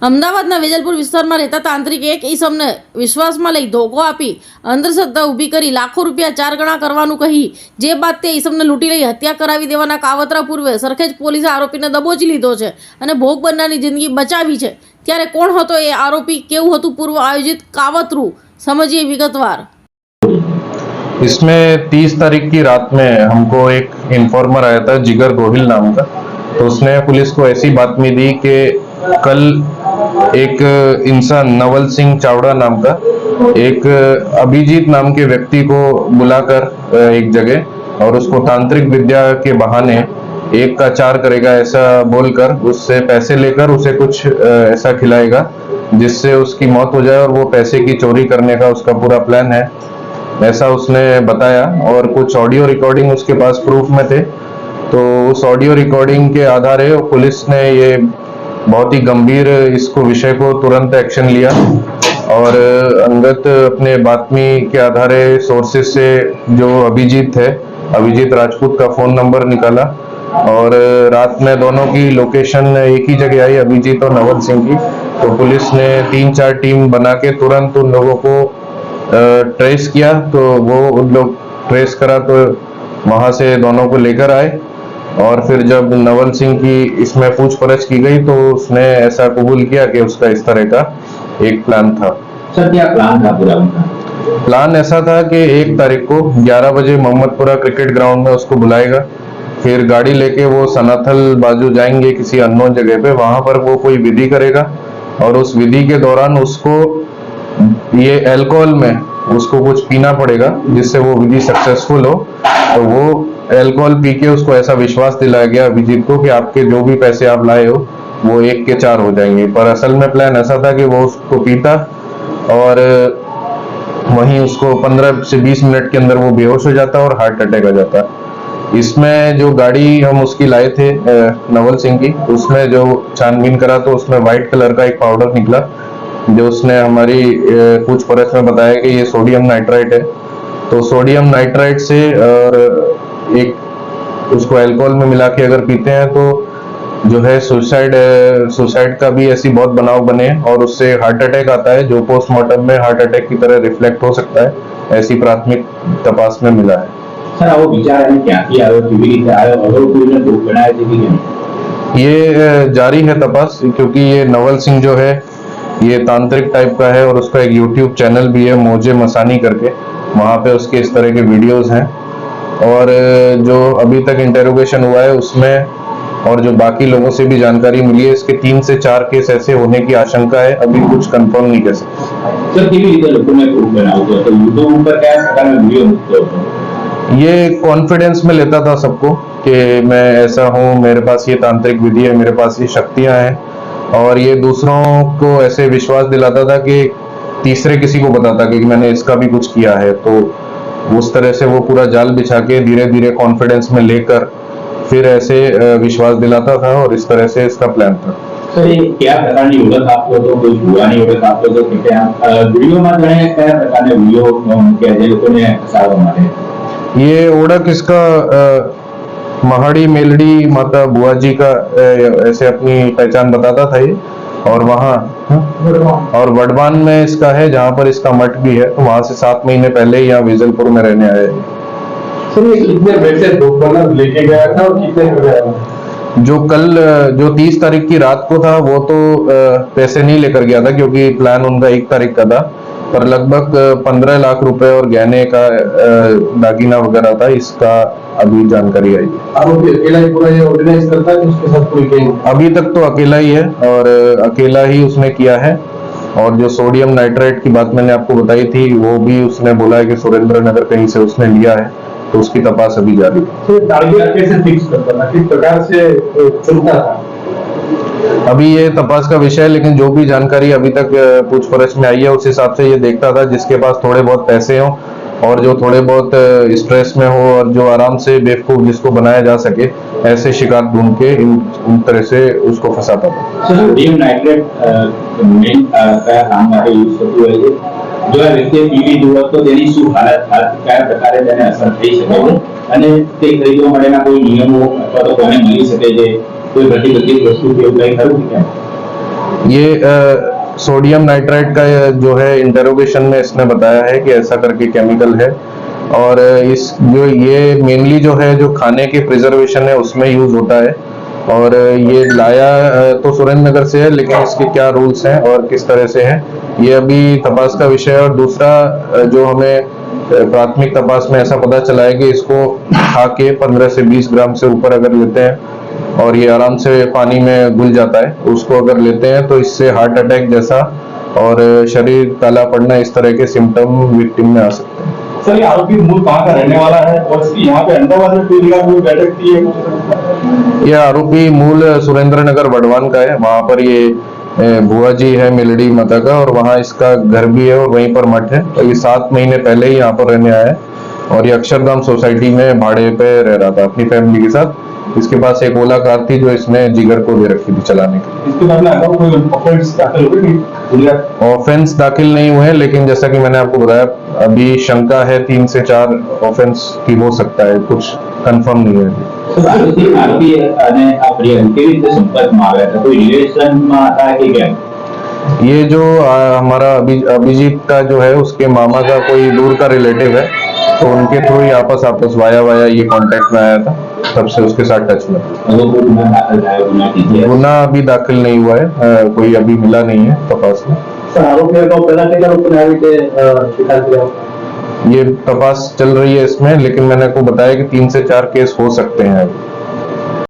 અમદાવાદના વેજલપુર વિસ્તારમાં રહેતા તાંત્રિક એક ઈસમને વિશ્વાસમાં લઈ ધોકો આપી અંધશ્રદ્ધા ઊભી કરી લાખો રૂપિયા 4 ગણા કરવાનું કહી જે બાદ તે ઈસમને લૂંટી લઈ હત્યા કરાવી દેવાના કાવતરા પૂર્વે સરખેજ પોલીસે આરોપીને દબોચી લીધો છે અને ભોગ બનનારની જિંદગી બચાવી છે। ત્યારે કોણ હતો એ આરોપી, કેવું હતું પૂર્વ આયોજિત કાવતરું, समझिए विगतवार। इसमें 30 तारीख की रात में हमको एक इन्फॉर्मर आया था जिगर गोहिल नाम का। तो उसने पुलिस को ऐसी बातमी दी कि कल एक इंसान नवल सिंह चावड़ा नाम का एक अभिजीत नाम के व्यक्ति को बुलाकर एक जगह और उसको तांत्रिक विद्या के बहाने 1 का 4 करेगा ऐसा बोलकर उससे पैसे लेकर उसे कुछ ऐसा खिलाएगा जिससे उसकी मौत हो जाए और वो पैसे की चोरी करने का उसका पूरा प्लान है, ऐसा उसने बताया। और कुछ ऑडियो रिकॉर्डिंग उसके पास प्रूफ में थे। तो उस ऑडियो रिकॉर्डिंग के आधार पुलिस ने ये बहुत ही गंभीर इसको विषय को तुरंत एक्शन लिया और अंगत अपने बातमी के आधार सोर्सेस से जो अभिजीत है, अभिजीत राजपूत का फोन नंबर निकाला और रात में दोनों की लोकेशन एक ही जगह आई, अभिजीत और नवल सिंह की। तो पुलिस ने 3-4 टीम बना के तुरंत उन लोगों को ट्रेस किया। तो वो उन लोग ट्रेस करा तो वहां से दोनों को लेकर आए और फिर जब नवल सिंह की इसमें पूछपरछ की गई तो उसने ऐसा कबूल किया कि उसका इस तरह का एक प्लान था। सर क्या प्लान था पूरा उनका? प्लान ऐसा था कि 1 तारीख को 11 बजे मोहम्मदपुरा क्रिकेट ग्राउंड में उसको बुलाएगा, फिर गाड़ी लेके वो सनाथल बाजू जाएंगे किसी अननोन जगह पे, वहां पर वो कोई विधि करेगा और उस विधि के दौरान उसको ये अल्कोहल में उसको कुछ पीना पड़ेगा जिससे वो विधि सक्सेसफुल हो। तो वो अल्कोहल पी के उसको ऐसा विश्वास दिलाया गया अभिजीत को कि आपके जो भी पैसे आप लाए हो वो 1 के 4 हो जाएंगे। पर असल में प्लान ऐसा था कि वो उसको पीता और वहीं उसको 15 से 20 मिनट के अंदर वो बेहोश हो जाता और हार्ट अटैक आ जाता। इसमें जो गाड़ी हम उसकी लाए थे नवल सिंह की, उसमें जो छानबीन करा तो उसमें व्हाइट कलर का एक पाउडर निकला जो उसने हमारी पूछपरछ में बताया कि ये सोडियम नाइट्राइट है। तो सोडियम नाइट्राइट से और एक उसको अल्कोहल में मिला के अगर पीते हैं तो जो है सुसाइड का भी ऐसी बहुत बनाव बने और उससे हार्ट अटैक आता है जो पोस्टमार्टम में हार्ट अटैक की तरह रिफ्लेक्ट हो सकता है, ऐसी प्राथमिक तपास में मिला है। सर वो विचार है क्या कि आयो केवी रीते आयो और कोઈને ભોગ બનાવે છે કે કેમ? ये जारी है तपास, क्योंकि ये नवल सिंह जो है ये तांत्रिक टाइप का है और उसका एक YouTube चैनल भी है मोजे मसानी करके, वहाँ पे उसके इस तरह के वीडियोस हैं। और जो अभी तक इंटेरोगेशन हुआ है उसमें और जो बाकी लोगों से भी जानकारी मिली है इसके 3 से 4 केस ऐसे होने की आशंका है, अभी कुछ कंफर्म नहीं कर सकते। सर केवी રીતે લોકોને ભોગ બનાવતો હતો? YouTube ઉપર કયા પ્રકારના વિડિયો મૂકતો હતો? ये कॉन्फिडेंस में लेता था सबको कि मैं ऐसा हूँ, मेरे पास ये तांत्रिक विधि है, मेरे पास ये शक्तियां हैं, और ये दूसरों को ऐसे विश्वास दिलाता था कि तीसरे किसी को बताता कि मैंने इसका भी कुछ किया है। तो उस तरह से वो पूरा जाल बिछा के धीरे धीरे कॉन्फिडेंस में लेकर फिर ऐसे विश्वास दिलाता था और इस तरह से इसका प्लान था। सर ये क्या प्रकारની ઓળખ આપતો હતો? કોઈ ભૂવાની ઓળખ આપતો હતો કે क्या વિડિયોમાં જાણે કયા પ્રકારના વિડિયો મૂક્યા જે લોકોને હસાવવા માટે? ये ओढ़क इसका महाड़ी मेलड़ी माता बुआ जी का ऐसे अपनी पहचान बताता था ये। और वहाँ और वडवान में इसका है जहाँ पर इसका मठ भी है, तो वहाँ से 7 महीने पहले ही यहाँ वेजलपुर में रहने आए। सर ये कितने पैसे भोग लेके गया था और कितने में गया? जो 30 तारीख की रात को था वो तो पैसे नहीं लेकर गया था क्योंकि प्लान उनका 1 तारीख का था, पर लगभग 15 लाख रुपए और गहने का दागीना वगैरह था, इसका अभी जानकारी आई। आरोपी अकेला ही पूरा ये ऑर्गेनाइज करता है कि उसके साथ कोई गैंग? अभी तक तो अकेला ही है और अकेला ही उसने किया है। और जो सोडियम नाइट्राइट की बात मैंने आपको बताई थी वो भी उसने बोला है कि सुरेंद्र नगर कहीं से उसने लिया है, तो उसकी तपास अभी जारी है। तो टारगेट कैसे फिक्स करता था, किस प्रकार से चुनता था? अभी ये तपास का विषय है, लेकिन जो भी जानकारी अभी तक पूछपरछ में आई है उस हिसाब से ये देखता था जिसके पास थोड़े बहुत पैसे हो और जो थोड़े बहुत स्ट्रेस में हो और जो आराम से बेवकूफ जिसको बनाया जा सके ऐसे शिकार ढूंढ के इन तरह से उसको फंसाता था। सोडियम नाइट्रेट मेन કયા કામ માટે યુઝ થતું હોય છે? જો આ વ્યક્તિએ પીવી જુઓ તો તેની શું હાલત કયા પ્રકારે તેને અસર થઈ શકે છે અને તે ખરીદવા માટેના કોઈ નિયમો અથવા તો કોને મળી શકે છે, કોઈ પ્રતિબંધિત વસ્તુ કે એવું કંઈ ખરું કે કેમ? ये सोडियम नाइट्राइट का जो है इंटरोगेशन में इसने बताया है कि ऐसा करके केमिकल है, और इस जो ये मेनली जो है जो खाने के प्रिजर्वेशन है उसमें यूज होता है, और ये लाया तो सुरेंद्र नगर से है, लेकिन इसके क्या रूल्स हैं और किस तरह से हैं ये अभी तपास का विषय है। और दूसरा जो हमें प्राथमिक तपास में ऐसा पता चला है कि इसको खा के 15 से 20 ग्राम से ऊपर अगर लेते हैं और ये आराम से पानी में घुल जाता है, उसको अगर लेते हैं तो इससे हार्ट अटैक जैसा और शरीर काला पड़ना इस तरह के सिम्टम विक्टिम में आ सकते हैं। सर, ये आरोपी मूल कहाँ का रहने वाला है और इसकी यहाँ पे अहमदाबाद में कोई निगाह में बैठक की है? यह आरोपी मूल सुरेंद्र नगर बड़वान का है, वहां पर ये बुआ जी है मिलड़ी माता का, और वहाँ इसका घर भी है और वहीं पर मठ है। और ये 7 महीने पहले ही यहाँ पर रहने आया है, और ये अक्षरधाम सोसाइटी में भाड़े पे रह रहा था अपनी फैमिली के साथ। इसके पास एक ओला कार थी जो इसने जिगर को दे रखी थी चलाने के। इसके बाद में अगर कोई ऑफेंस दाखिल हो गई? ऑफेंस दाखिल नहीं हुए, लेकिन जैसा कि मैंने आपको बताया अभी शंका है 3 से 4 ऑफेंस की हो सकता है, कुछ कंफर्म नहीं है। આરોપી અને આ પ્રિયંક કેવી રીતે સંપર્કમાં આવ્યા હતા? કોઈ રિલેશનમાં હતા કે કેમ? ये जो हमारा अभिजीत का जो है उसके मामा का कोई दूर का रिलेटिव है, तो उनके थ्रू ही आपस वाया ये कांटेक्ट में आया था, तब से उसके साथ टच में। અગાઉ કોઈ ગુના દાખલ થયા ગુના कीजिए? गुना अभी दाखिल नहीं हुआ है, कोई अभी मिला नहीं है तपास में। सर, आरोपी को पहला क्या रूप में आगे शिकार किया? ये तपास चल रही है इसमें, लेकिन मैंने आपको बताया कि 3 से 4 केस हो सकते हैं अभी।